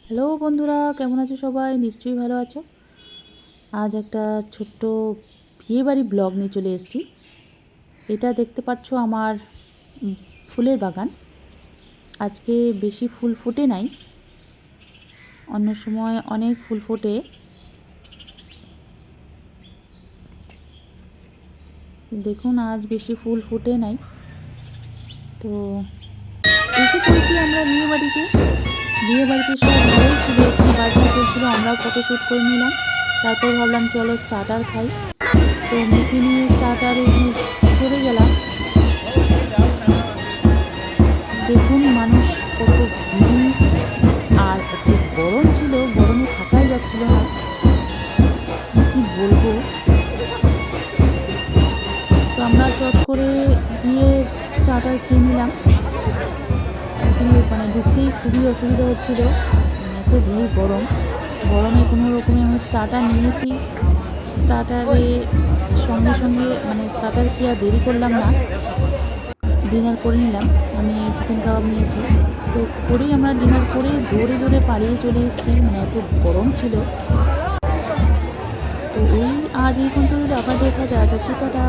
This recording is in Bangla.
হ্যালো বন্ধুরা, কেমন আছো সবাই? নিশ্চয়ই ভালো আছো। আজ একটা ছোট্ট বিয়েবাড়ি ব্লগ নিয়ে চলে এসেছি। এটা দেখতে পাচ্ছ আমার ফুলের বাগান। আজকে বেশি ফুল ফোটে নাই, অন্য সময় অনেক ফুল ফোটে। দেখুন আজ বেশি ফুল ফুটে নাই। তো এসে পড়েছি আমরা বিয়ে বাড়িতে সব ভালোই ছিল, এখানে বাজনা চলছিল, আমরাও ফটোশ্যুট করে নিলাম। তারপর ভাবলাম চলো স্টার্টার খাই। তো মেয়েকে নিয়ে স্টার্টারে চলে গেলাম। দেখুন মানুষ কত ভিড়, আর এত গরম ছিল, গরমে থাকাই যাচ্ছিল না, কি বলবো। তো আমরা চট করে গিয়ে স্টার্টার খেয়ে নিলাম। এখানে ঢুকতেই খুবই অসুবিধা হচ্ছিল, এত ভিড়, গরমে কোনো রকমে আমি স্টার্টার নিয়েছি। স্টার্টারে সঙ্গে সঙ্গে স্টার্টার খেয়ে আর দেরি করলাম না, ডিনার করে নিলাম। আমি চিকেন কাবাব নিয়েছি, তো করেই আমরা ডিনার করে দৌড়ে দৌড়ে পালিয়ে চলে এসেছি, এত গরম ছিল। তো আজ এই পর্যন্ত, আবার দেখা যায়। আচ্ছা, সেটা